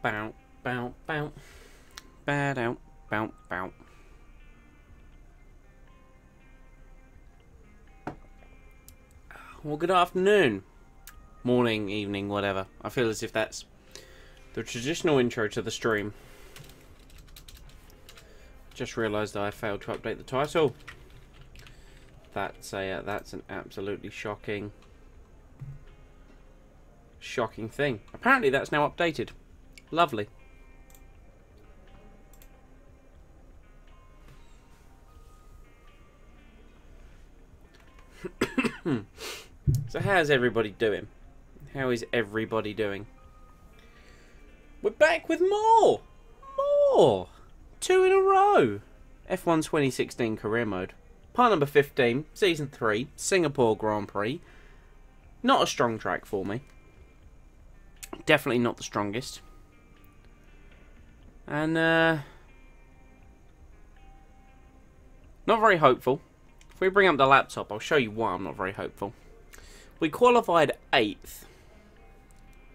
Bow, bow, bow. Bad out, bow, bow. Well, good afternoon. Morning, evening, whatever. I feel as if that's the traditional intro to the stream. Just realised I failed to update the title. That's an absolutely shocking thing. Apparently that's now updated. Lovely. So how's everybody doing? How is everybody doing? We're back with more! 2 in a row! F1 2016 career mode. Part number 15, season 3, Singapore Grand Prix. Not a strong track for me. Definitely not the strongest. And not very hopeful. If we bring up the laptop, I'll show you why I'm not very hopeful. We qualified 8th.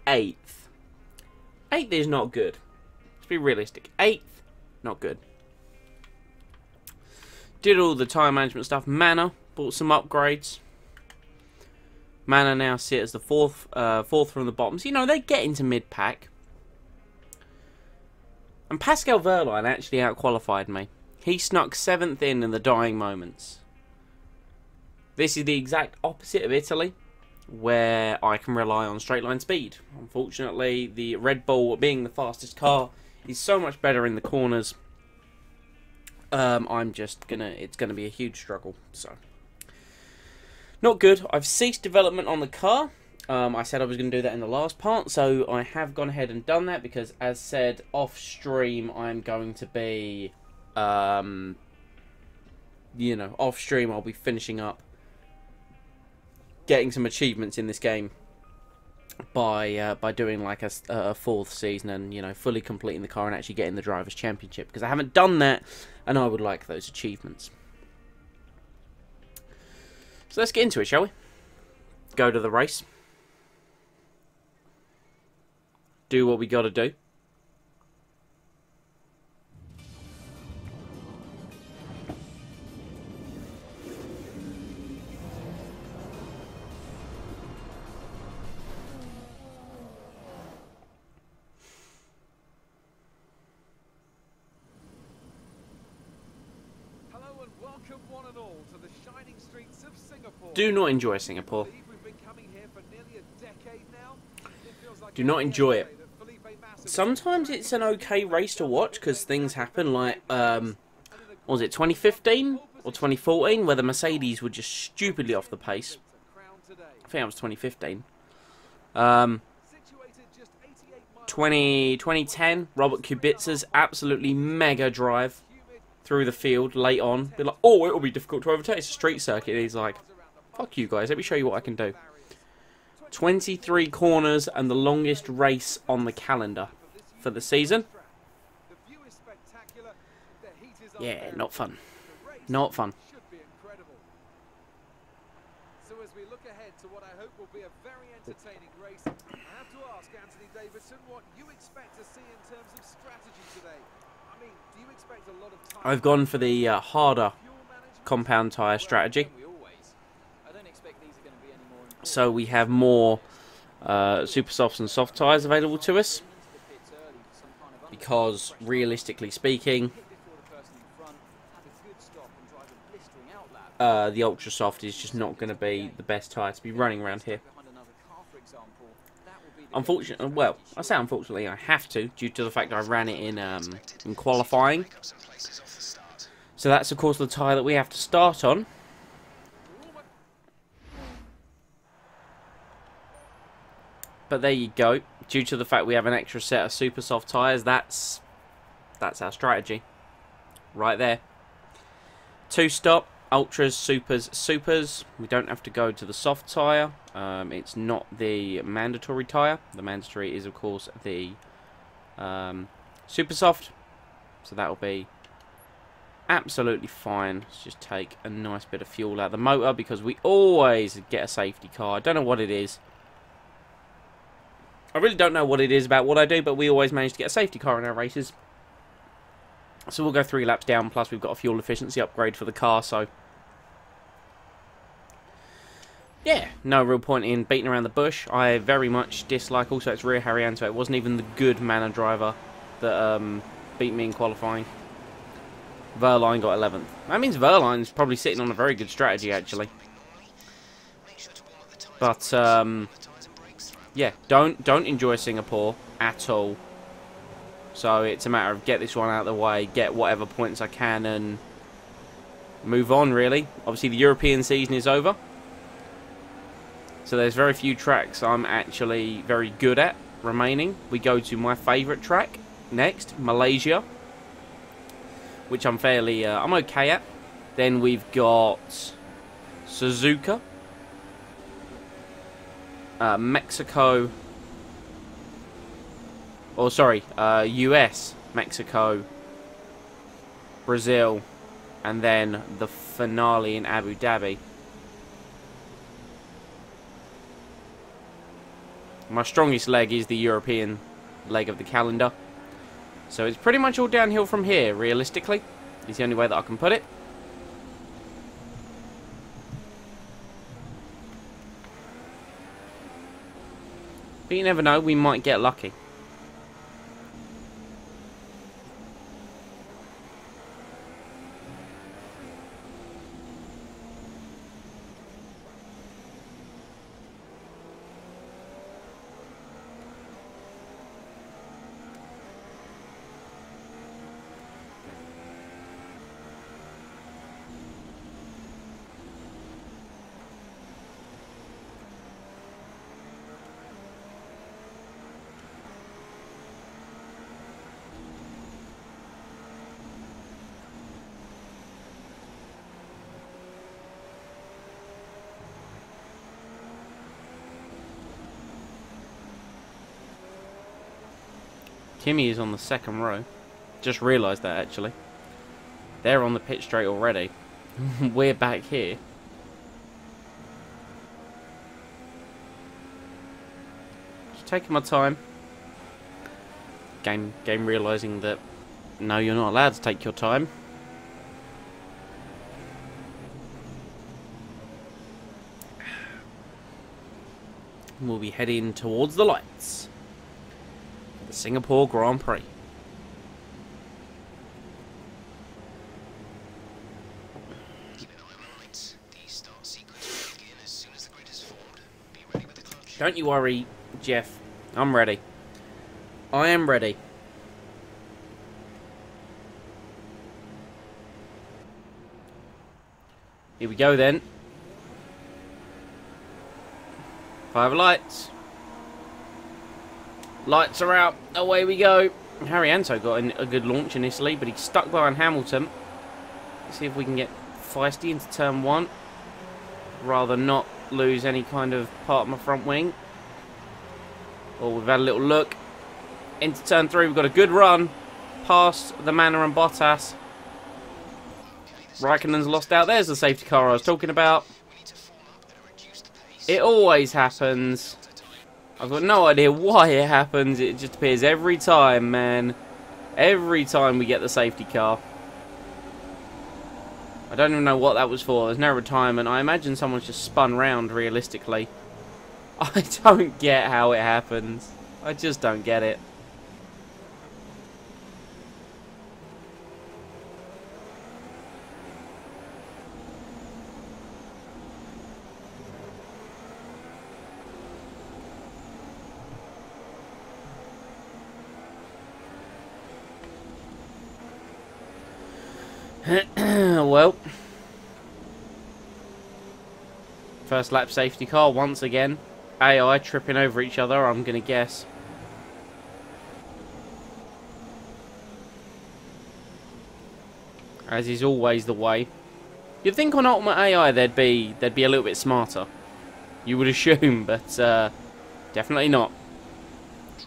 8th. 8th is not good. Let's be realistic. 8th, not good. Did all the time management stuff. Manor, bought some upgrades. Manor now sit as the fourth from the bottom. So, you know, they get into mid-pack. And Pascal Wehrlein actually out-qualified me. He snuck 7th in the dying moments. This is the exact opposite of Italy, where I can rely on straight line speed. Unfortunately, the Red Bull, being the fastest car, is so much better in the corners. It's gonna be a huge struggle. So, not good. I've ceased development on the car. I said I was going to do that in the last part, so I have gone ahead and done that because, as said, off stream, I'm going to be, off stream, I'll be finishing up getting some achievements in this game by doing like a fourth season and fully completing the car and actually getting the drivers' championship, because I haven't done that and I would like those achievements. So let's get into it, shall we? Go to the race. Do what we got to do. Do not enjoy Singapore. Do not enjoy it. Sometimes it's an okay race to watch because things happen like, what was it, 2015 or 2014, where the Mercedes were just stupidly off the pace. I think it was 2015. 2010, Robert Kubica's absolutely mega drive through the field late on. Be like, oh, it'll be difficult to overtake. It's a street circuit. And he's like, fuck you guys, let me show you what I can do. 23 corners and the longest race on the calendar for the season. Yeah, not fun. Not fun. So as we look ahead to what I hope will be a very entertaining race, I have to ask Anthony Davidson what you expect to see in terms of strategy today. I mean, do you expect a lot of time? I've gone for the harder compound tyre strategy. So we have more super softs and soft tyres available to us, because realistically speaking, the ultra soft is just not going to be the best tyre to be running around here. Unfortunately, well, I say unfortunately, I have to, due to the fact I ran it in qualifying. So that's of course the tyre that we have to start on. But there you go. Due to the fact we have an extra set of super soft tyres, that's our strategy. Right there. 2-stop, ultras, supers. We don't have to go to the soft tyre. It's not the mandatory tyre. The mandatory is, of course, the super soft. So that'll be absolutely fine. Let's just take a nice bit of fuel out of the motor, because we always get a safety car. I don't know what it is. I really don't know what it is about what I do, but we always manage to get a safety car in our races. So we'll go 3 laps down, plus we've got a fuel efficiency upgrade for the car, so... yeah, no real point in beating around the bush. I very much dislike also its rear Harrianto. It wasn't even the good Manor driver that beat me in qualifying. Verline got 11th. That means Verline's probably sitting on a very good strategy, actually. But, yeah, don't enjoy Singapore at all. So it's a matter of get this one out of the way, get whatever points I can, and move on, really. Obviously, the European season is over. So there's very few tracks I'm actually very good at remaining. We go to my favourite track next, Malaysia, which I'm fairly, I'm okay at. Then we've got Suzuka, Mexico, or sorry, US, Mexico, Brazil, and then the finale in Abu Dhabi. My strongest leg is the European leg of the calendar. So it's pretty much all downhill from here, realistically. It's the only way that I can put it. But you never know, we might get lucky. Kimi is on the second row. Just realised that, actually. They're on the pit straight already. We're back here. Just taking my time. Game realising that no, you're not allowed to take your time. We'll be heading towards the lights. The Singapore Grand Prix. Don't you worry, Jeff. I'm ready. I am ready. Here we go then. 5 lights. Lights are out. Away we go. Harrianto got a good launch initially, but he's stuck behind Hamilton. Let's see if we can get feisty into turn 1. Rather not lose any kind of part of my front wing. Oh, we've had a little look. Into turn 3, we've got a good run. Past the Manor and Bottas. Raikkonen's lost out. There's the safety car I was talking about. It always happens. I've got no idea why it happens. It just appears every time, man. Every time we get the safety car. I don't even know what that was for. There's no retirement. I imagine someone's just spun round, realistically. I don't get how it happens. I just don't get it. Well, first lap safety car once again. AI tripping over each other, I'm going to guess. As is always the way. You'd think on Ultimate AI they'd be a little bit smarter. You would assume, but definitely not.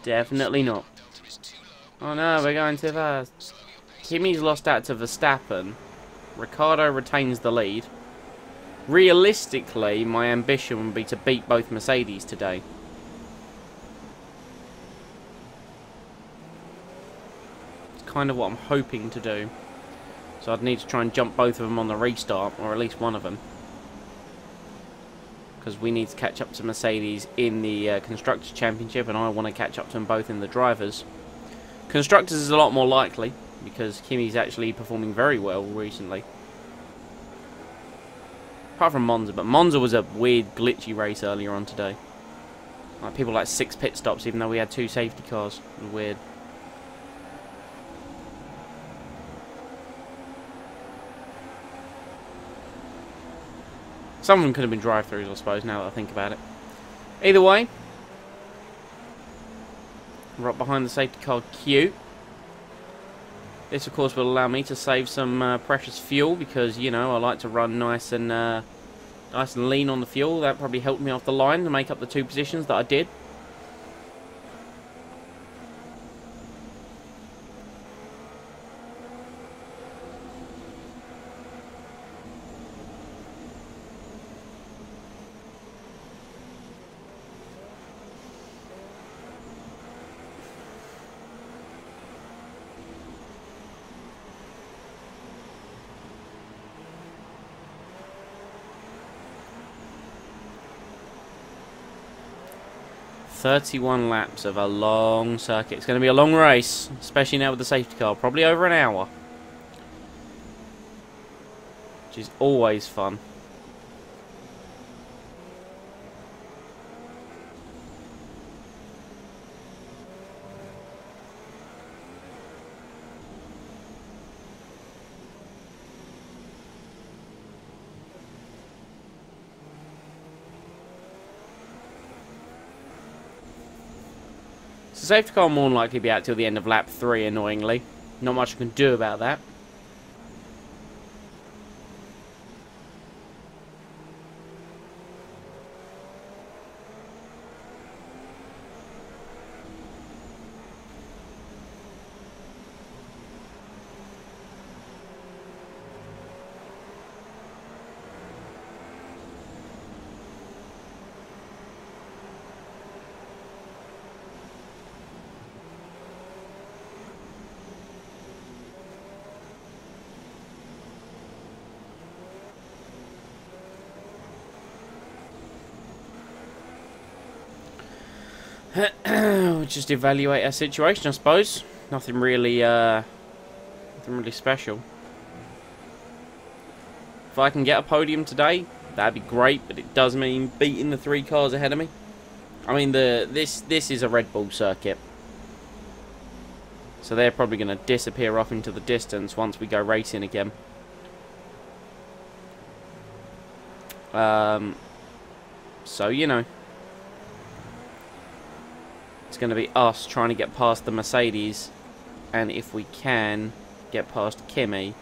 Definitely not. Oh no, we're going too fast. Kimi's lost out to Verstappen. Ricciardo retains the lead. Realistically, my ambition would be to beat both Mercedes today. kind of what I'm hoping to do. So I'd need to try and jump both of them on the restart, or at least one of them. Because we need to catch up to Mercedes in the Constructors' Championship, and I want to catch up to them both in the Drivers'. Constructors is a lot more likely, because Kimi's actually performing very well recently. Apart from Monza, but Monza was a weird, glitchy race earlier on today. Like, people like 6 pit stops, even though we had 2 safety cars. It was weird. Some of them could have been drive-thrus, I suppose, now that I think about it. Either way, right behind the safety car queue. This, of course, will allow me to save some precious fuel because, you know, I like to run nice and lean on the fuel. That probably helped me off the line to make up the 2 positions that I did. "31 laps of a long circuit. It's going to be a long race, especially now with the safety car. Probably over an hour. Which is always fun. So safety car will more than likely be out till the end of lap 3, annoyingly. Not much I can do about that. We'll just evaluate our situation, I suppose. Nothing really special. If I can get a podium today, that'd be great, but it does mean beating the 3 cars ahead of me. I mean, this is a Red Bull circuit, so they're probably going to disappear off into the distance once we go racing again. So, you know, it's going to be us trying to get past the Mercedes, and if we can get past Kimi,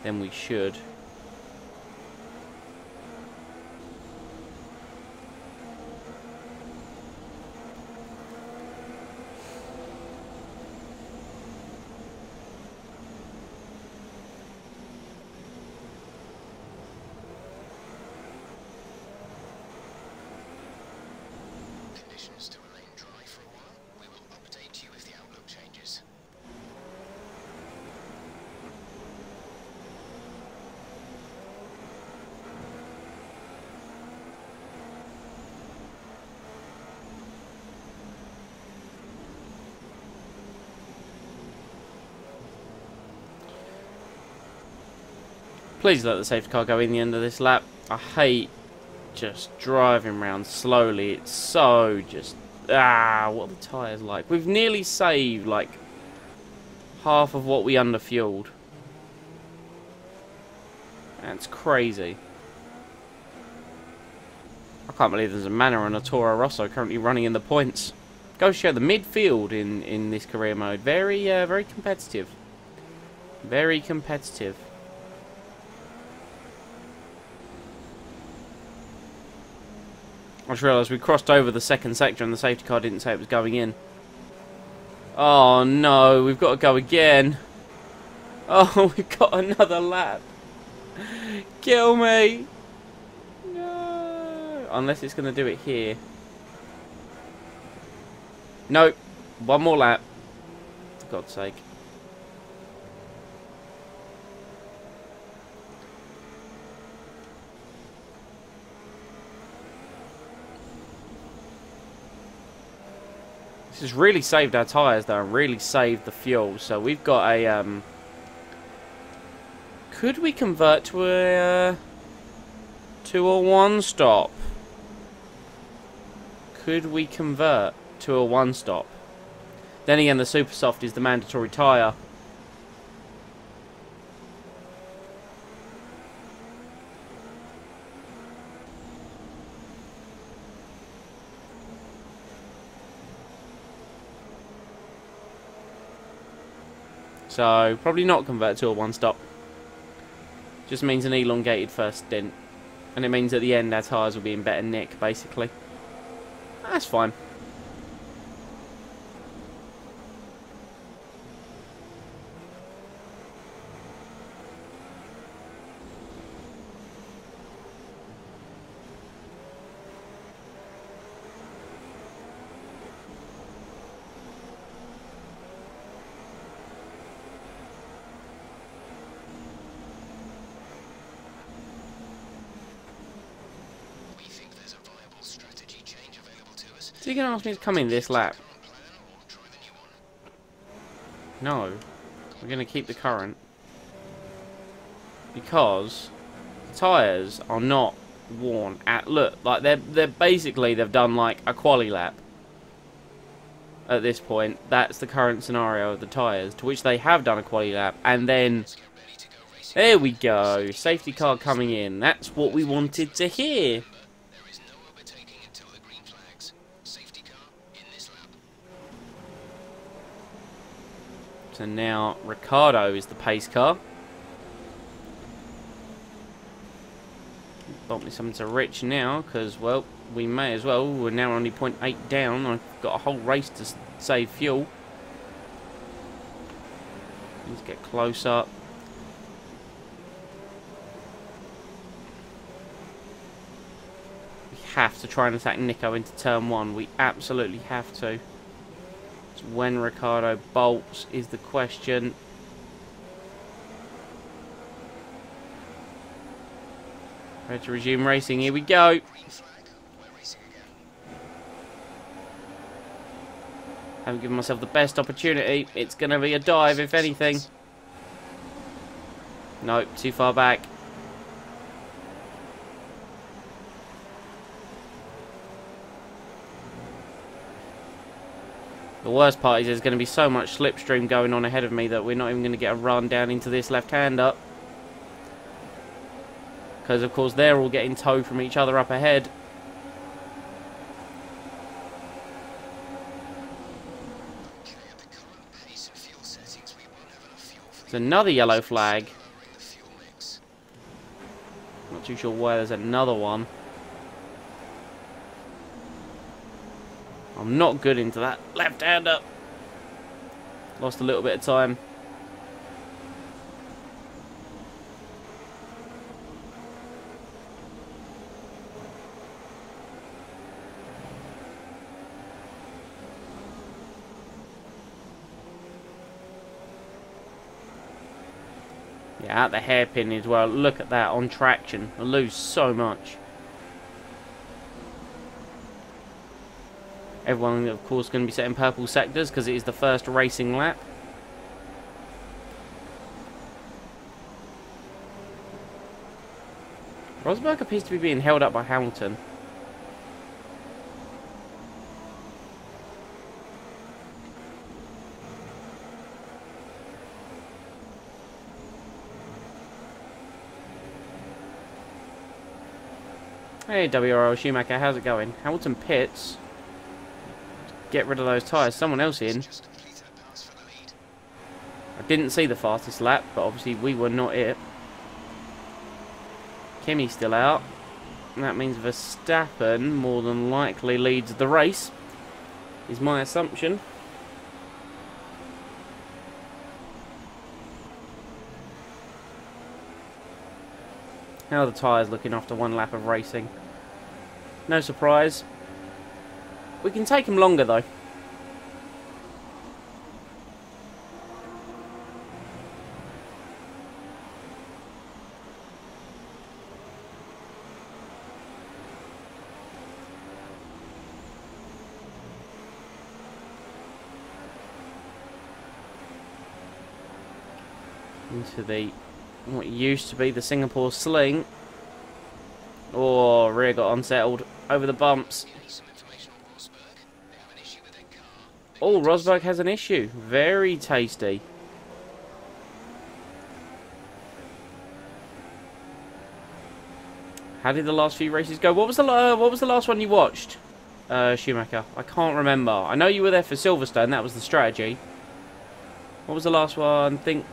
then we should. Please let the safety car go in the end of this lap. I hate just driving around slowly. It's so just... what are the tyres like? We've nearly saved, like, half of what we underfueled. That's crazy. I can't believe there's a Manor and a Toro Rosso currently running in the points. Go show the midfield in this career mode. Very, very competitive. Very competitive. I just realised we crossed over the second sector and the safety car didn't say it was going in. Oh no, we've got to go again. Oh, we've got another lap. Kill me. No. Unless it's going to do it here. Nope. One more lap. For God's sake. This has really saved our tyres though, and really saved the fuel. So we've got a could we convert to a 1 stop? Could we convert to a 1 stop? Then again, the super soft is the mandatory tyre. So, probably not convert to a 1 stop. Just means an elongated first stint. And it means at the end our tyres will be in better nick, basically. That's fine. So you're going to ask me to come in this lap? No. We're going to keep the current. Because the tyres are not worn at... Look, like they're basically, they've done like a quali lap. At this point, that's the current scenario of the tyres, to which they have done a quali lap. And then... There we go. Safety car coming in. That's what we wanted to hear. So now Ricciardo is the pace car. Bump me something to Rich now, because, well, we may as well. We're now only 0.8 down. I've got a whole race to save fuel. Let's get close up. We have to try and attack Nico into turn 1. We absolutely have to. When Ricciardo bolts is the question. Ready to resume racing. Here we go. Haven't given myself the best opportunity. It's going to be a dive, if anything. Nope, too far back. The worst part is there's going to be so much slipstream going on ahead of me that we're not even going to get a run down into this left-hander. Because, of course, they're all getting towed from each other up ahead. There's another yellow flag. Not too sure why there's another one. I'm not good into that left-hander. Lost a little bit of time. Yeah, at the hairpin as well. Look at that on traction. I lose so much. Everyone, of course, going to be set in purple sectors because it is the first racing lap. Rosberg appears to be being held up by Hamilton. Hey, WRL Schumacher, how's it going? Hamilton pits. Get rid of those tyres. Someone else in. I didn't see the fastest lap, but obviously we were not it. Kimi's still out. And that means Verstappen more than likely leads the race, is my assumption. How are the tyres looking after one lap of racing? No surprise. We can take them longer though. into the what used to be the Singapore Sling. Oh, rear got unsettled over the bumps. Oh, Rosberg has an issue. Very tasty. How did the last few races go? What was the last one you watched, Schumacher? I can't remember. I know you were there for Silverstone. That was the strategy. What was the last one? Think.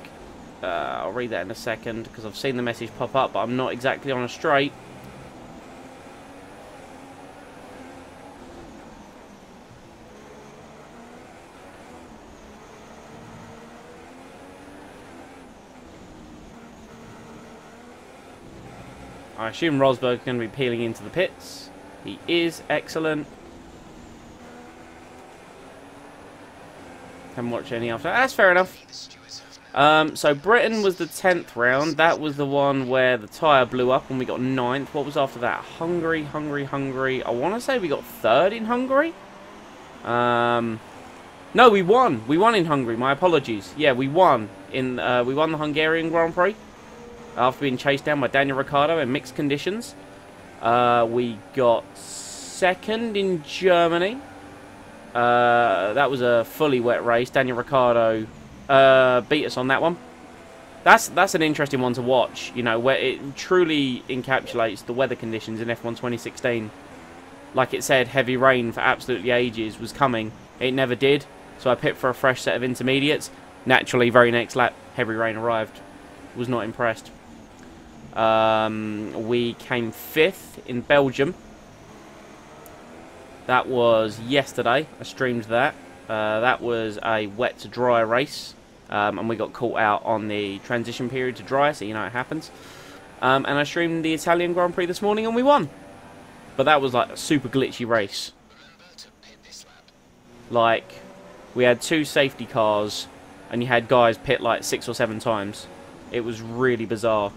I'll read that in a second because I've seen the message pop up, but I'm not exactly on a straight. I assume Rosberg's going to be peeling into the pits. He is. Excellent. Haven't watched any after. That's fair enough. So Britain was the 10th round. That was the one where the tyre blew up and we got 9th. What was after that? Hungary. I want to say we got 3rd in Hungary. No, we won. We won in Hungary. My apologies. Yeah, we won. We won the Hungarian Grand Prix. After being chased down by Daniel Ricciardo in mixed conditions. We got 2nd in Germany. That was a fully wet race. Daniel Ricciardo beat us on that one. That's an interesting one to watch. You know, where it truly encapsulates the weather conditions in F1 2016. Like it said, heavy rain for absolutely ages was coming. It never did. So I picked for a fresh set of intermediates. Naturally, very next lap, heavy rain arrived. Was not impressed. We came 5th in Belgium. That was yesterday. I streamed that. That was a wet to dry race. And we got caught out on the transition period to dry, so you know it happens. And I streamed the Italian Grand Prix this morning and we won. But that was like a super glitchy race. Like, we had 2 safety cars and you had guys pit like 6 or 7 times. It was really bizarre.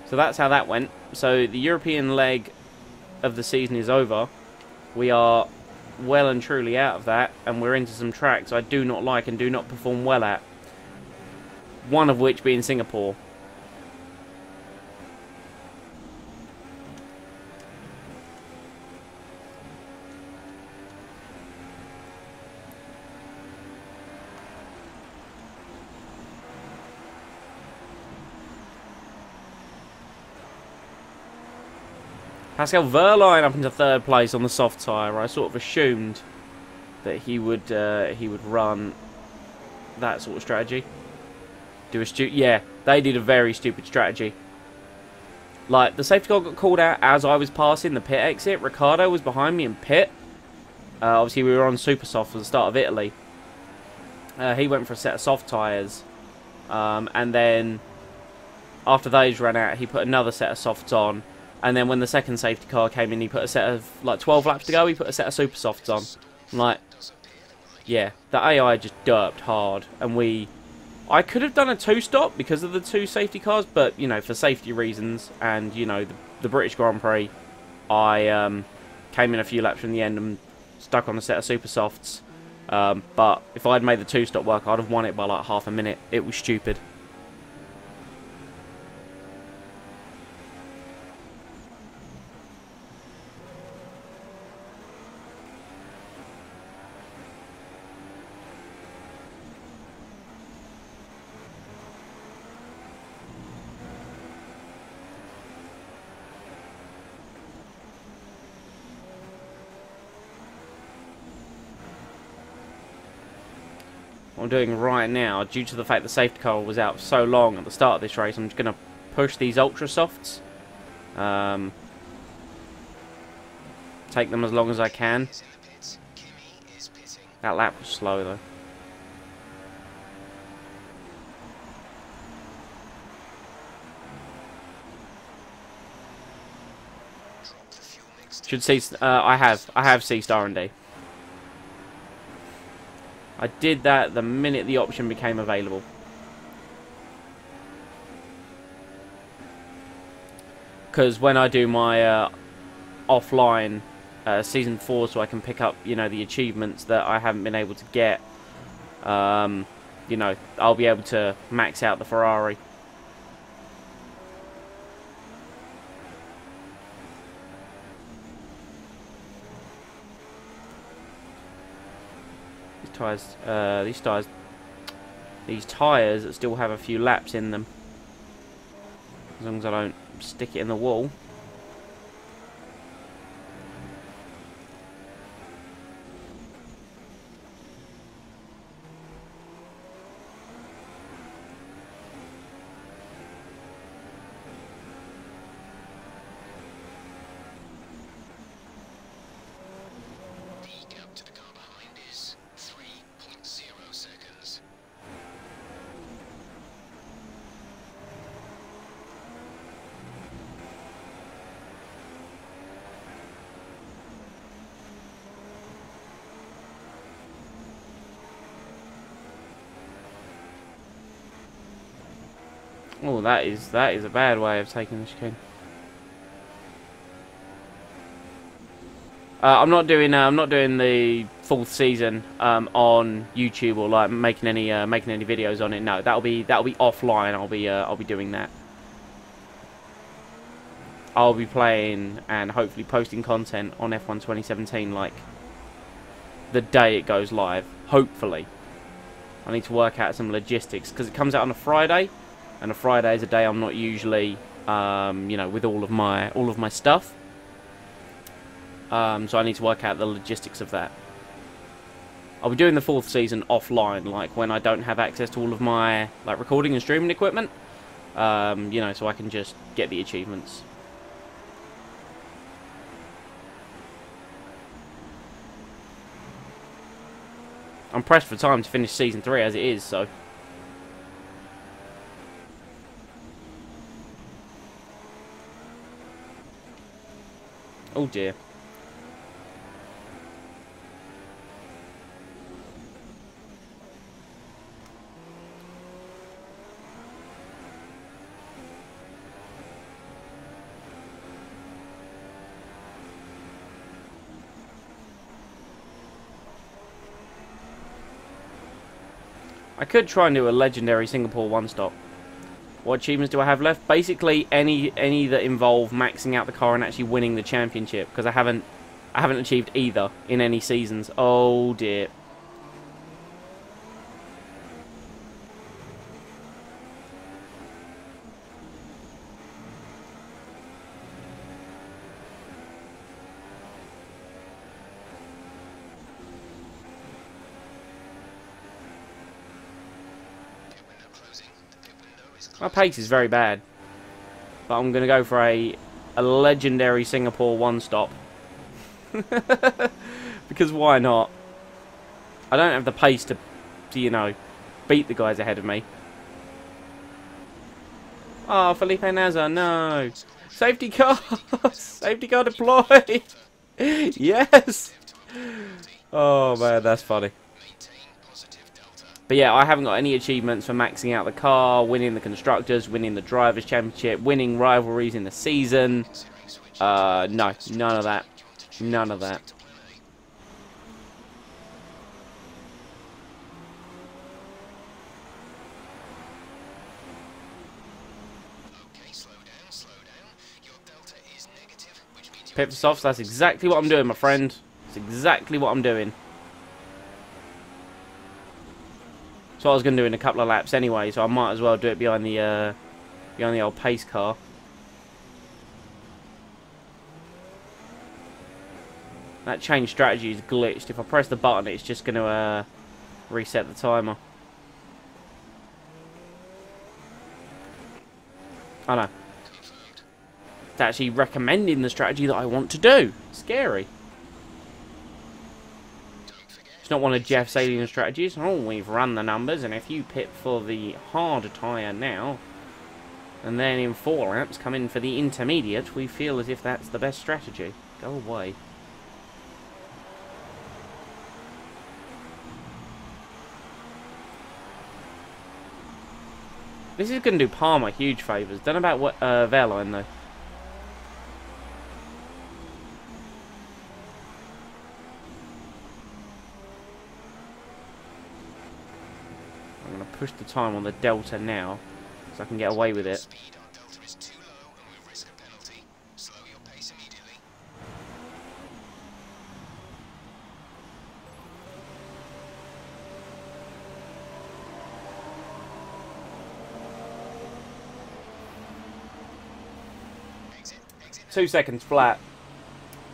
So that's how that went. So the European leg of the season is over. We are well and truly out of that, and we're into some tracks I do not like and do not perform well at. One of which being Singapore. Pascal Wehrlein up into 3rd place on the soft tyre. I sort of assumed that he would run that sort of strategy. Yeah, they did a very stupid strategy. Like, the safety car got called out as I was passing the pit exit. Ricciardo was behind me in pit. Obviously, we were on super soft for the start of Italy. He went for a set of soft tyres. And then, after those ran out, he put another set of softs on. And then when the second safety car came in, he put a set of, like, 12 laps to go, he put a set of super softs on. I'm like, yeah, the AI just derped hard. And I could have done a 2-stop because of the 2 safety cars, but, you know, for safety reasons and, you know, the British Grand Prix, I came in a few laps from the end and stuck on a set of super softs. But if I'd made the 2-stop work, I'd have won it by, like, half a minute. It was stupid. What I'm doing right now, due to the fact the safety car was out so long at the start of this race, I'm just going to push these ultra softs. Take them as long as I can. That lap was slow though. Should see. I have C star and D. I did that the minute the option became available. Because when I do my offline Season 4 so I can pick up, you know, the achievements that I haven't been able to get. You know, I'll be able to max out the Ferrari. These tyres still have a few laps in them. As long as I don't stick it in the wall. Oh, that is a bad way of taking the chicane. I'm not doing the full season on YouTube or like making any videos on it. No, that'll be offline. I'll be doing that. I'll be playing and hopefully posting content on F1 2017 like the day it goes live. Hopefully, I need to work out some logistics because it comes out on a Friday. And a Friday is a day I'm not usually, you know, with all of my stuff. So I need to work out the logistics of that. I'll be doing the 4th season offline, like when I don't have access to all of my like recording and streaming equipment. You know, so I can just get the achievements. I'm pressed for time to finish season 3 as it is, so. Oh dear. I could try and do a legendary Singapore one-stop. What achievements do I have left? Basically, any that involve maxing out the car and actually winning the championship, because I haven't achieved either in any seasons. Oh dear. My pace is very bad, but I'm going to go for a legendary Singapore one-stop. Because why not? I don't have the pace to, you know, beat the guys ahead of me. Oh, Felipe Nasr, no. Safety car! Safety car deployed! Yes! Oh man, that's funny. But yeah, I haven't got any achievements for maxing out the car, winning the Constructors, winning the Drivers' Championship, winning rivalries in the season. No, none of that. None of that. Pit for softs, that's exactly what I'm doing, my friend. That's exactly what I'm doing. So I was going to do in a couple of laps anyway, so I might as well do it behind the old pace car. That change strategy is glitched. If I press the button, it's just going to reset the timer. I know. It's actually recommending the strategy that I want to do. Scary. It's not one of Jeff's alien strategies. Oh, we've run the numbers, and if you pit for the harder tyre now, and then in 4 laps come in for the intermediate, we feel as if that's the best strategy. Go away. This is going to do Palmer huge favours. Don't know about what Verline though. push the time on the Delta now, so I can get away with it. Speed on Delta is too low and we risk a penalty. Slow your pace immediately. Exit. 2 seconds flat.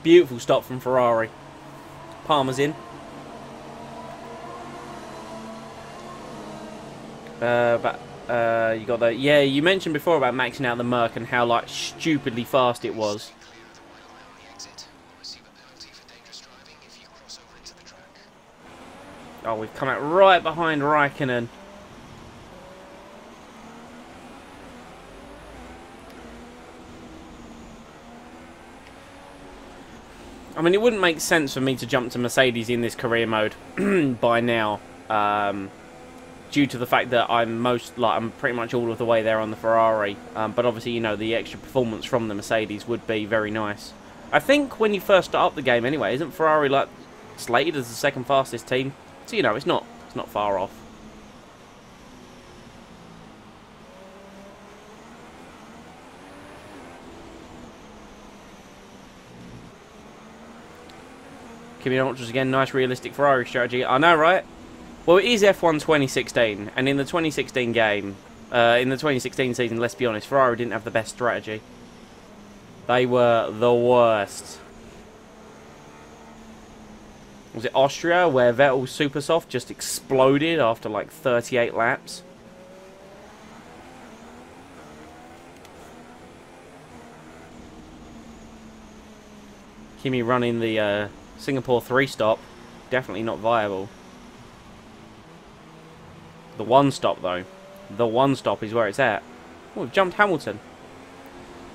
Beautiful stop from Ferrari. Palmer's in. You got the... Yeah, you mentioned before about maxing out the Merc and how, like, stupidly fast it was. Clear of the white line on the exit. You'll receive a penalty for dangerous driving if you cross over into the track. Oh, we've come out right behind Raikkonen. I mean, it wouldn't make sense for me to jump to Mercedes in this career mode by now, due to the fact that I'm pretty much all of the way there on the Ferrari. But obviously, you know, the extra performance from the Mercedes would be very nice. I think when you first start up the game, anyway, isn't Ferrari like slated as the second fastest team? So you know, it's not far off. Kimi Ultras again, nice realistic Ferrari strategy. I know, right? Well, it is F1 2016, and in the 2016 game, in the 2016 season, let's be honest, Ferrari didn't have the best strategy. They were the worst. Was it Austria, where Vettel's super soft just exploded after like 38 laps? Kimi running the Singapore 3-stop, definitely not viable. The 1-stop though, the 1-stop is where it's at. Oh, we've jumped Hamilton.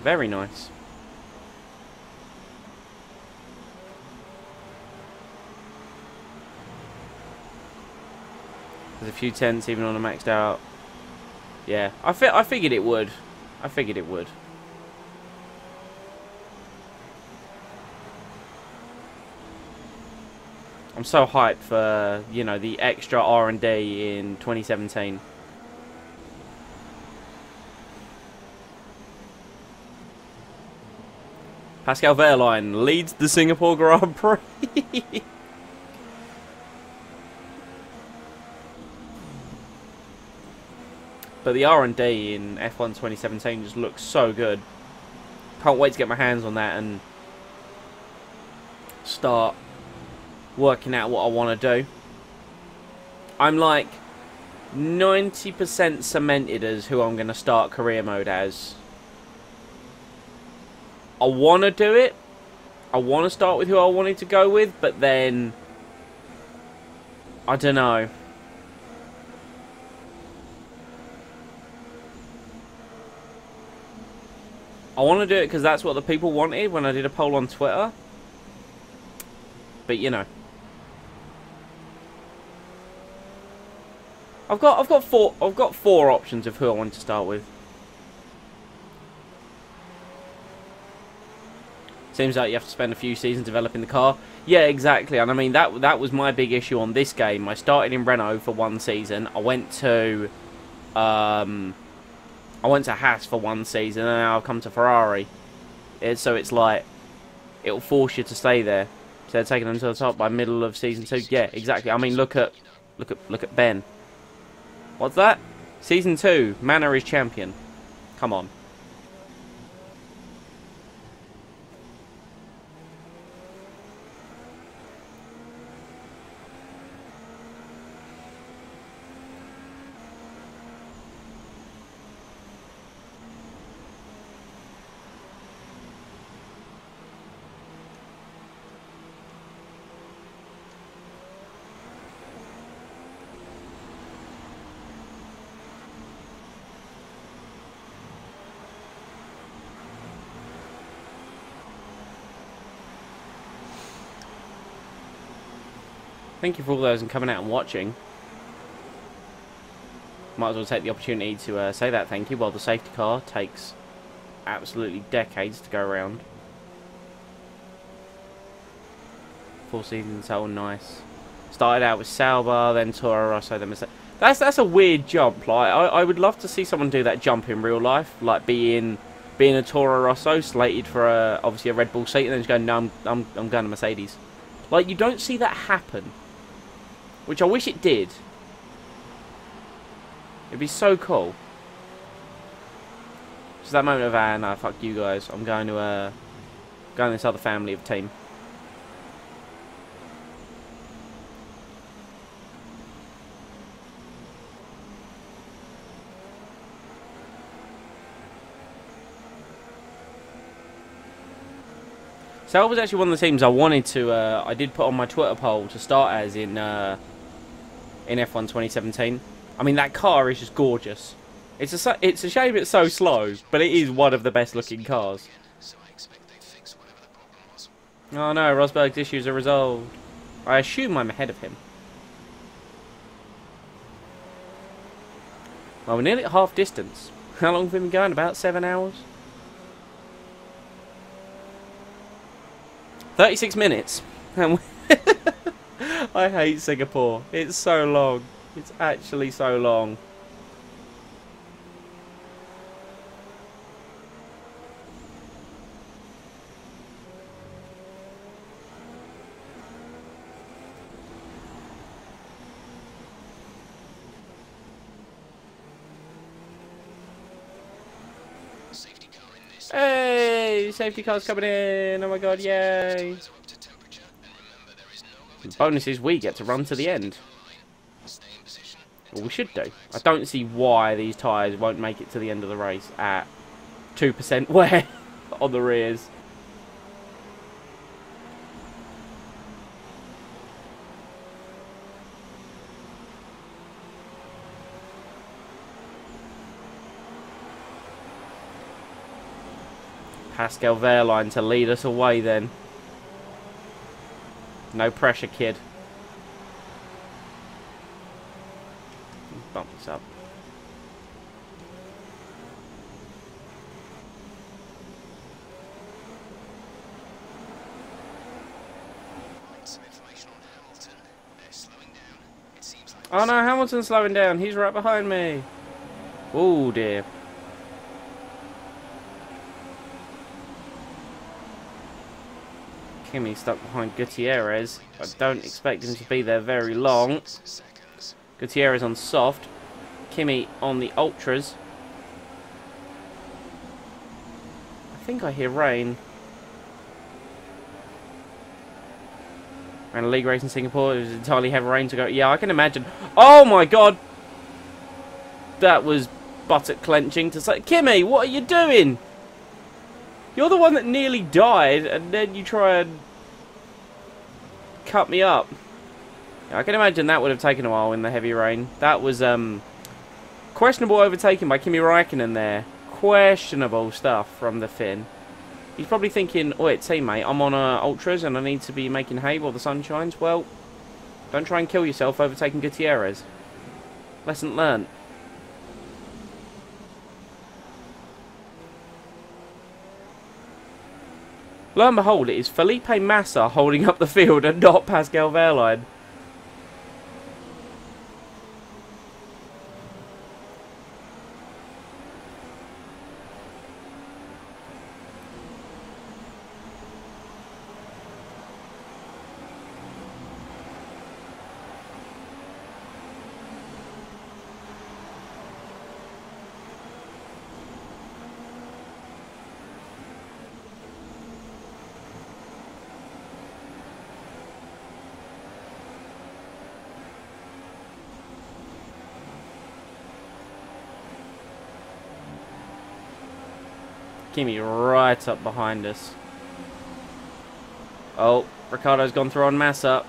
Very nice. There's a few tenths even on a maxed out. Yeah, I figured it would. I figured it would. I'm so hyped for, you know, the extra R&D in 2017. Pascal Wehrlein leads the Singapore Grand Prix. But the R&D in F1 2017 just looks so good. Can't wait to get my hands on that and start working out what I want to do. I'm like 90% cemented as who I'm going to start career mode as. I want to do it. I want to start with who I wanted to go with, but then I don't know. I want to do it because that's what the people wanted when I did a poll on Twitter. But you know, I've got four options of who I want to start with. Seems like you have to spend a few seasons developing the car. Yeah, exactly. And I mean that was my big issue on this game. I started in Renault for one season. I went to Haas for one season, and now I've come to Ferrari. So it's like it'll force you to stay there. So they're taking them to the top by middle of season 2. Yeah, exactly. I mean, look at Ben. What's that? Season 2, Manor is champion. Come on. Thank you for all those and coming out and watching. Might as well take the opportunity to say that thank you while the safety car takes absolutely decades to go around. 4 seasons, so nice. Started out with Sauber, then Toro Rosso, then Mercedes. That's a weird jump. Like I would love to see someone do that jump in real life, like being a Toro Rosso slated for obviously a Red Bull seat, and then just going, no, I'm going to Mercedes. Like, you don't see that happen, which I wish it did. It'd be so cool. Just that moment of, no, fuck you guys. I'm going to this other family of team. So that was actually one of the teams I wanted to. I did put on my Twitter poll to start as in F1 2017. I mean, that car is just gorgeous. It's a shame it's so slow, but it is one of the best looking cars. Oh no, Rosberg's issues are resolved. I assume I'm ahead of him. Well, we're nearly at half distance. How long have we been going? About 7 hours? 36 minutes. I hate Singapore. It's so long. It's actually so long. Hey, safety car's coming in. Oh my god, yay. The bonus is we get to run to the end. Well, we should do. I don't see why these tyres won't make it to the end of the race at 2% wear on the rears. Pascal Wehrlein to lead us away then. No pressure, kid. Bump this up. Oh no, Hamilton's slowing down. He's right behind me. Oh dear. Kimi stuck behind Gutierrez. I don't expect him to be there very long. Gutierrez on soft. Kimi on the ultras. I think I hear rain. Ran a league race in Singapore. It was entirely heavy rain to go. Yeah, I can imagine. Oh my god! That was buttock clenching to say. Kimi, what are you doing? You're the one that nearly died, and then you try and cut me up. I can imagine that would have taken a while in the heavy rain. That was questionable overtaking by Kimi Räikkönen there. Questionable stuff from the Finn. He's probably thinking, oi, teammate, I'm on ultras and I need to be making hay while the sun shines. Well, don't try and kill yourself overtaking Gutierrez. Lesson learned. Lo and behold, it is Felipe Massa holding up the field and not Pascal Wehrlein. Kimi right up behind us. Oh, Ricciardo's gone through on Massa.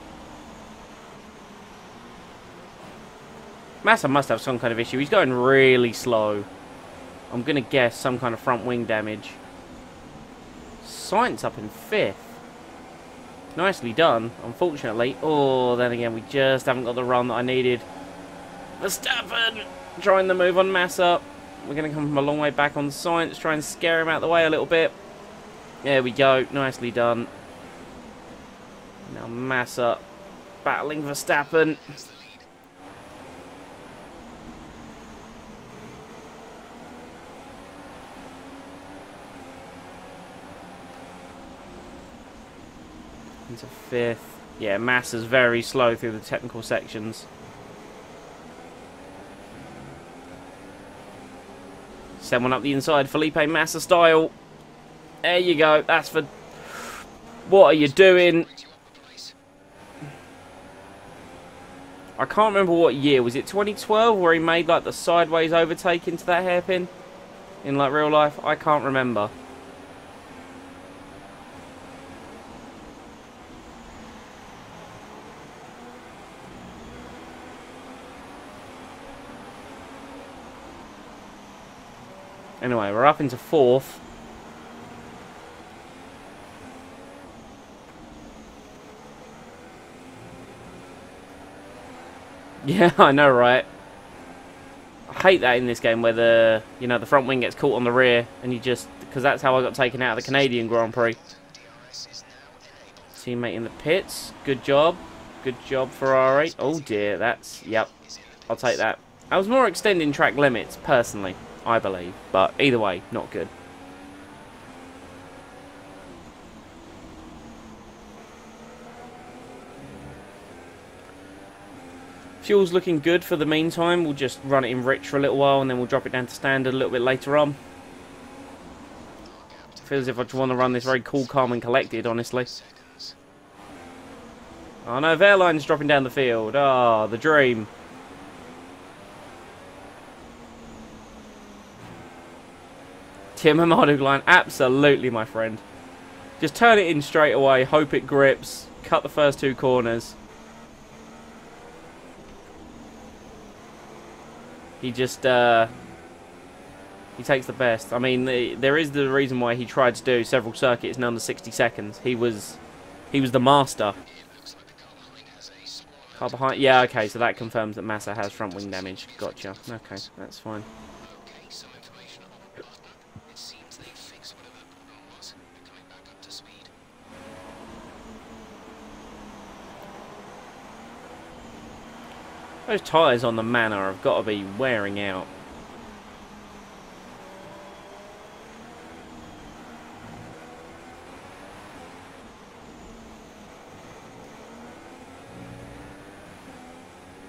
Massa must have some kind of issue. He's going really slow. I'm going to guess some kind of front wing damage. Sainz up in 5th. Nicely done, unfortunately. Oh, then again, we just haven't got the run that I needed. Verstappen trying the move on Massa. We're going to come from a long way back on Sainz. Try and scare him out of the way a little bit. There we go. Nicely done. Now Massa battling Verstappen. into 5th. Yeah, Massa's very slow through the technical sections. Send one up the inside, Felipe Massa style. There you go. That's for... What are you doing? I can't remember what year. Was it 2012 where he made like the sideways overtake into that hairpin? In like real life? I can't remember. Anyway, we're up into 4th. Yeah, I know, right? I hate that in this game where the, you know, the front wing gets caught on the rear and you just, because that's how I got taken out of the Canadian Grand Prix. Teammate in the pits. Good job. Good job, Ferrari. Oh dear, that's, yep. I'll take that. I was more extending track limits, personally, I believe. But either way, not good. Fuel's looking good for the meantime. We'll just run it in rich for a little while and then we'll drop it down to standard a little bit later on. Feels as if I just want to run this very cool, calm and collected, honestly. Oh no, Verline's dropping down the field. Ah, the dream. Tim Marduk line, absolutely, my friend. Just turn it in straight away, hope it grips, cut the first 2 corners. He just, he takes the best. I mean, there is the reason why he tried to do several circuits in under 60 seconds. He was the master. Car behind, yeah, okay, so that confirms that Massa has front wing damage. Gotcha. Okay, that's fine. Those tyres on the Manor have got to be wearing out.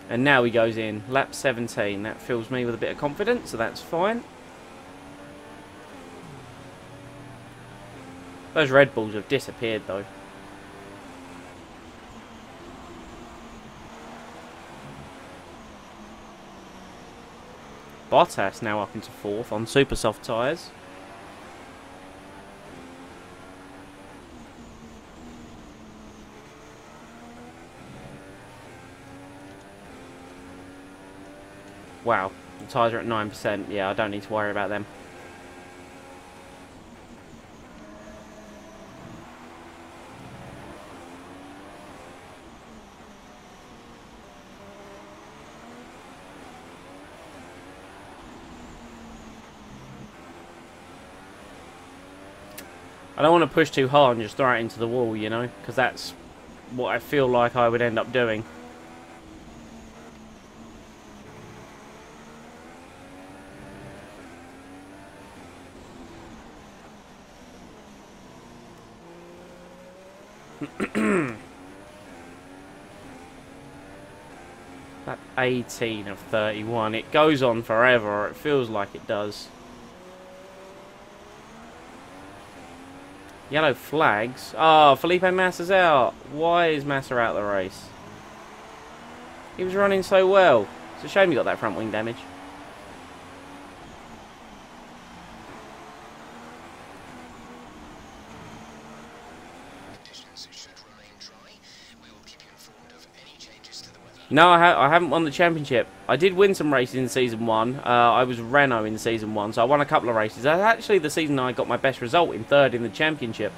And now he goes in. Lap 17. That fills me with a bit of confidence, so that's fine. Those Red Bulls have disappeared, though. Bottas now up into 4th on super soft tyres. Wow, the tyres are at 9%. Yeah, I don't need to worry about them. I don't want to push too hard and just throw it into the wall, you know, because that's what I feel like I would end up doing. That 18 of 31. It goes on forever. It feels like it does. Yellow flags. Oh, Felipe Massa's out. Why is Massa out of the race? He was running so well. It's a shame he got that front wing damage. No, I haven't won the championship. I did win some races in Season 1. I was Renault in Season 1, so I won a couple of races. That's actually the season I got my best result in 3rd in the championship.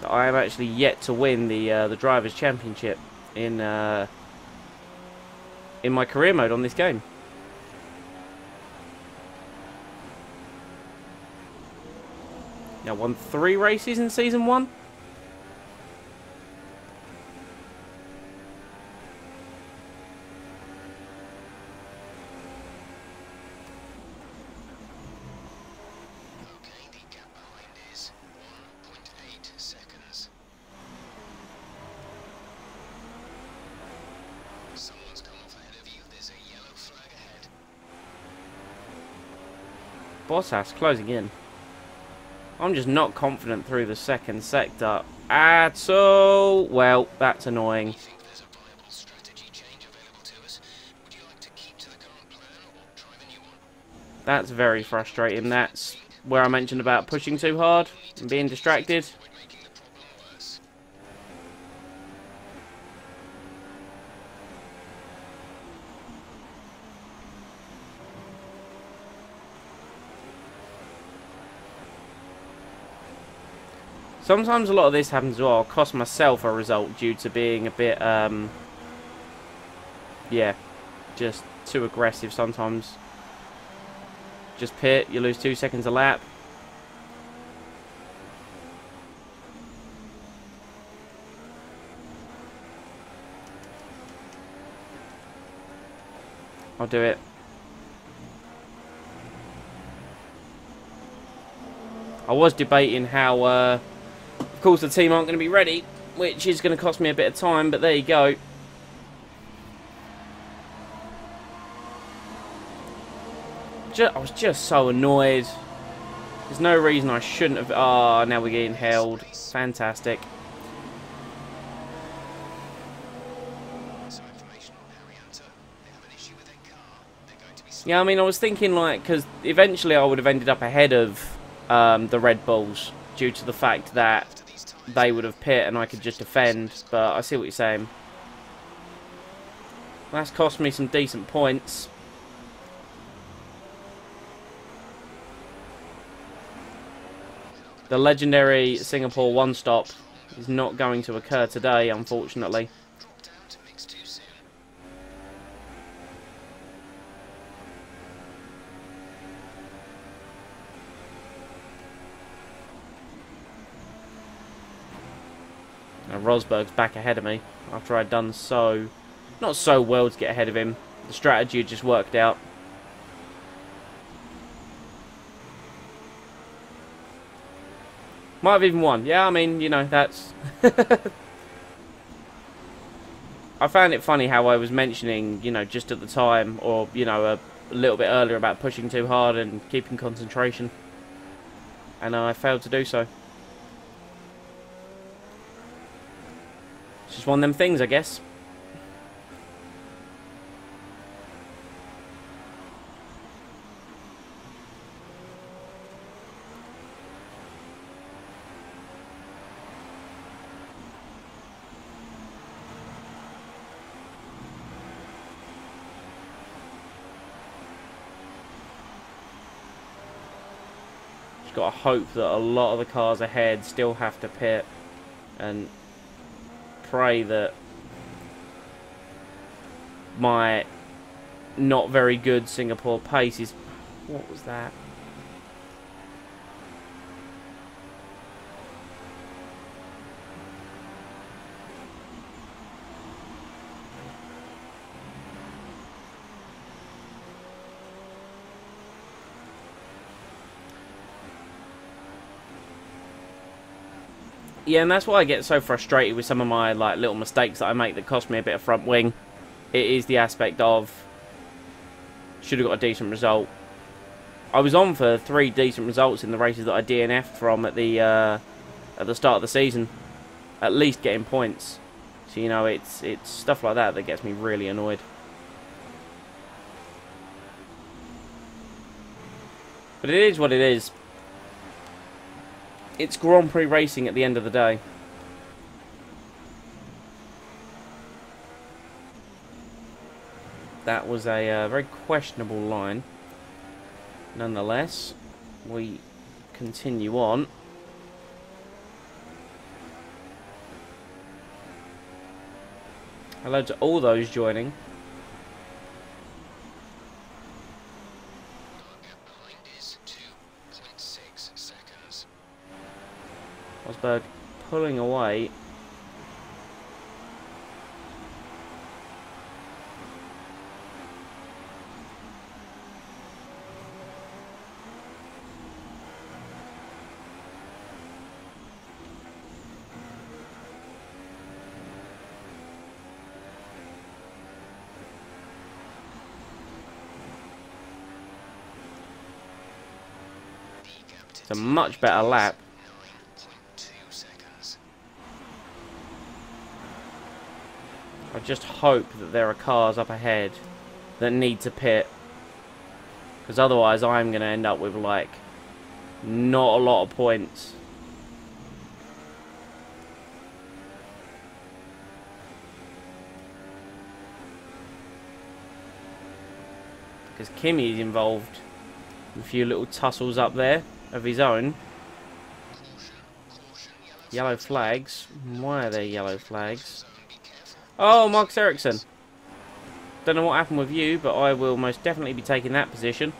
So I am actually yet to win the Drivers' Championship in my career mode on this game. Now, won 3 races in Season 1. Bottas closing in. I'm just not confident through the second sector at all. Well, that's annoying. You think there's a viable strategy change available to us? Would you like to keep to the current plan or try the new one? That's very frustrating. That's where I mentioned about pushing too hard and being distracted. Avoid making the problem worse. Sometimes a lot of this happens as well. I'll cost myself a result due to being a bit, yeah, just too aggressive sometimes. Just pit, you lose 2 seconds a lap. I'll do it. I was debating how, of course the team aren't going to be ready, which is going to cost me a bit of time, but there you go. I was just so annoyed. There's no reason I shouldn't have... Ah, now we're getting held. Fantastic. Some information on Arianta. They have an issue with their car. They're going to be Yeah, I mean, I was thinking, like, because eventually I would have ended up ahead of the Red Bulls due to the fact that after these tires. they would have pit and I could just defend, but I see what you're saying. That's cost me some decent points. The legendary Singapore one-stop is not going to occur today, unfortunately. Drop down to mix too soon. Now Rosberg's back ahead of me after I'd done so... not so well to get ahead of him. The strategy had just worked out. Might have even won. Yeah, I mean, you know, that's... I found it funny how I was mentioning, you know, just at the time, or, you know, a little bit earlier about pushing too hard and keeping concentration. And I failed to do so. It's just one of them things, I guess. Got to hope that a lot of the cars ahead still have to pit and pray that my not very good Singapore pace is... What was that? Yeah, and that's why I get so frustrated with some of my like little mistakes that I make that cost me a bit of front wing. It is the aspect of should have got a decent result. I was on for 3 decent results in the races that I DNF'd from at the start of the season, at least getting points. So you know, it's stuff like that that gets me really annoyed. But it is what it is. It's Grand Prix racing at the end of the day. That was a very questionable line. Nonetheless, we continue on. Hello to all those joining. Gap behind is 2.6 seconds. Rosberg pulling away. It's a much better lap. 9.2 seconds. I just hope that there are cars up ahead that need to pit. Because otherwise I'm going to end up with, like, not a lot of points. Because Kimmy's involved in a few little tussles up there of his own. Yellow flags. Why are there yellow flags? Oh, Marcus Ericsson. Don't know what happened with you, but I will most definitely be taking that position.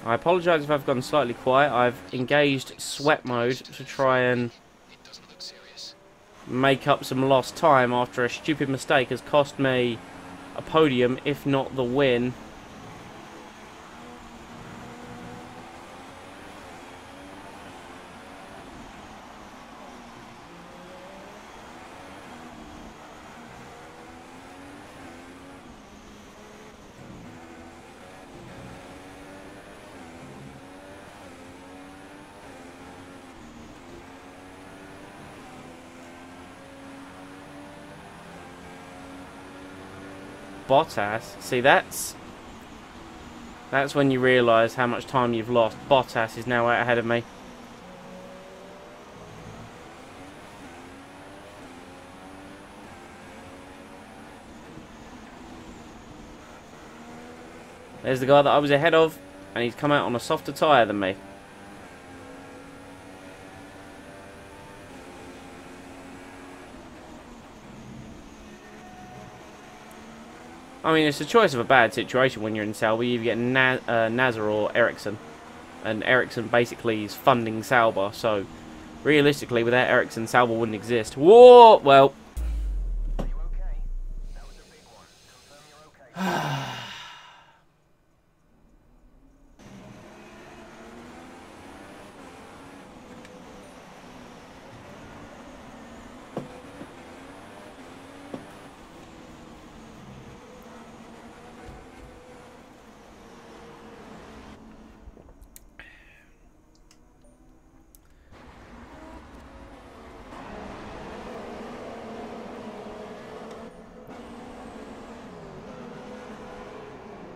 I apologise if I've gone slightly quiet. I've engaged sweat mode to try and make up some lost time after a stupid mistake has cost me a podium, if not the win. Bottas. See, that's when you realise how much time you've lost. Bottas is now out ahead of me. There's the guy that I was ahead of, and he's come out on a softer tyre than me. I mean, it's a choice of a bad situation when you're in Sauber. You get Nasser or Ericsson. And Ericsson basically is funding Sauber. So, realistically, without Ericsson, Sauber wouldn't exist. Whoa! Well. Are you okay? That was a big one. Confirm you're okay.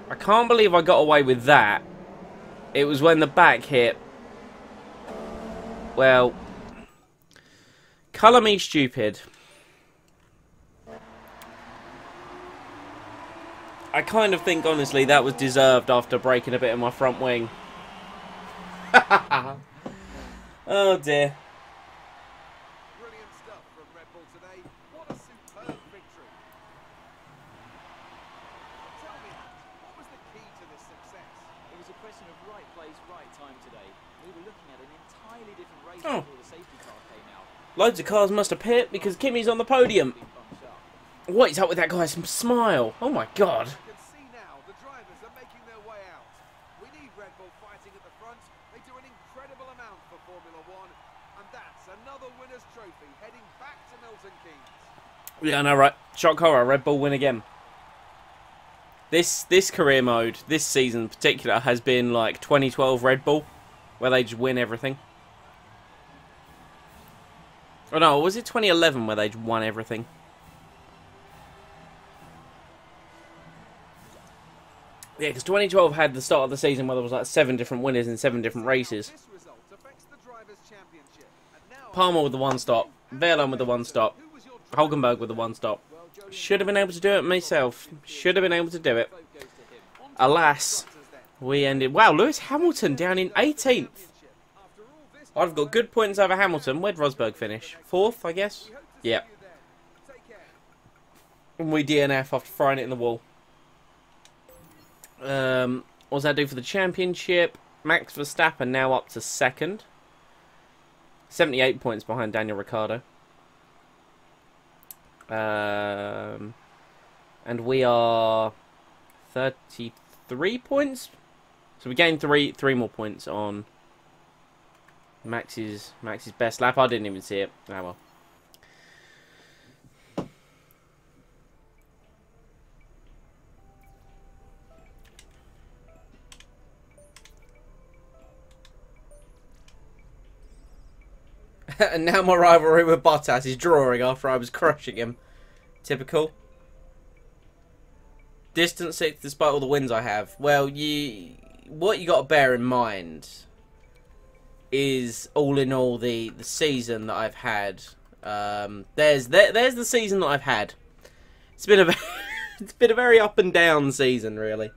I can't believe I got away with that. It was when the back hit. Well, colour me stupid. I kind of think, honestly, that was deserved after breaking a bit of my front wing. Oh dear. Brilliant stuff from Red Bull today. What a superb victory. Tell me, what was the key to this success? It was a question of right place, right time today. We were looking at an entirely different race Oh. before the safety car came out. Loads of cars must have pit because Kimmy's on the podium. Big bumps up. What is up with that guy's smile? Oh my god. You can see now the drivers are making their way out. We need Red Bull fighting at the front. They do an incredible amount for Formula One, and that's another winner's trophy heading back to Milton Keynes. Yeah, I know, right? Shock horror, Red Bull win again. This career mode, this season in particular, has been like 2012 Red Bull, where they just win everything. Oh no, was it 2011 where they just won everything? Yeah, because 2012 had the start of the season where there was like 7 different winners in 7 different races. This result affects the drivers' championship. And now Palmer with the 1 stop, Verlaine with the 1 stop, who was your Hulkenberg with the 1 stop. Should have been able to do it myself. Should have been able to do it. Vote goes to him. Alas, we ended... Wow, Lewis Hamilton down in 18th. I've got good points over Hamilton. Where'd Rosberg finish? 4th, I guess? Yeah. Take care. And we DNF after throwing it in the wall. What does that do for the championship? Max Verstappen now up to 2nd. 78 points behind Daniel Ricciardo. And we are 33 points. So we gained three more points on Max's best lap. I didn't even see it. Oh well. And now my rivalry with Bottas is drawing after I was crushing him. Typical. Distance 6 despite all the wins I have. Well, what you got to bear in mind is, all in all, the season that I've had. There's the season that I've had. It's been it's been a very up and down season, really.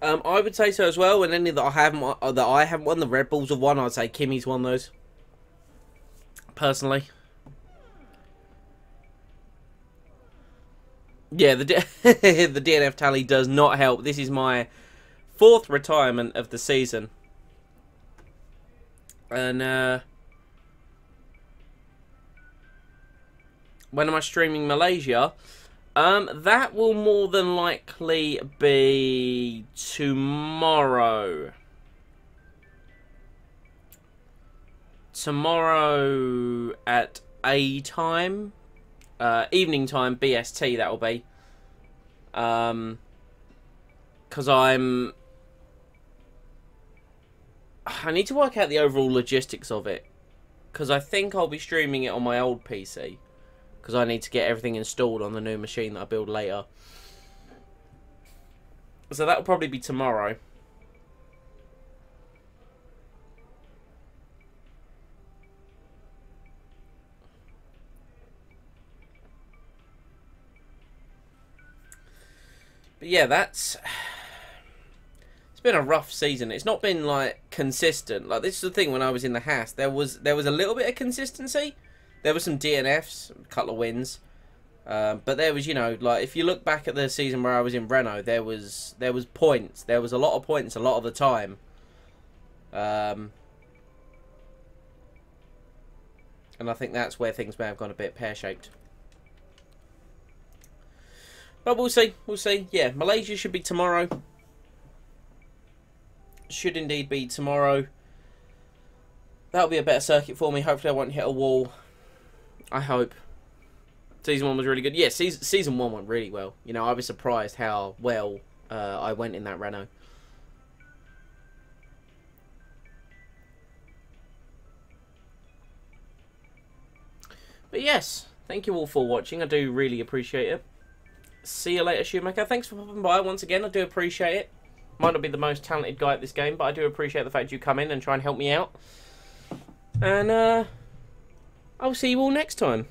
I would say so as well. And any that I haven't won, the Red Bulls have won. I'd say Kimmy's won those. Personally, yeah, the the DNF tally does not help. This is my 4th retirement of the season, and when am I streaming Malaysia? That will more than likely be tomorrow. Tomorrow at A time. Evening time, BST, that will be. Because I need to work out the overall logistics of it. Because I think I'll be streaming it on my old PC. Because I need to get everything installed on the new machine that I build later. So that'll probably be tomorrow. But yeah, it's been a rough season. It's not been like consistent. Like, this is the thing, when I was in the Haas, there was a little bit of consistency. There were some DNFs, a couple of wins, but there was, you know, like, if you look back at the season where I was in Renault, there was points. There was a lot of points a lot of the time. And I think that's where things may have gone a bit pear-shaped. But we'll see. We'll see. Yeah, Malaysia should be tomorrow. Should indeed be tomorrow. That'll be a better circuit for me. Hopefully I won't hit a wall. I hope. Season 1 was really good. Yeah, season 1 went really well. You know, I was surprised how well I went in that Renault. But yes, thank you all for watching. I do really appreciate it. See you later, Shoemaker. Thanks for popping by once again. I do appreciate it. Might not be the most talented guy at this game, but I do appreciate the fact you come in and try and help me out. And I'll see you all next time.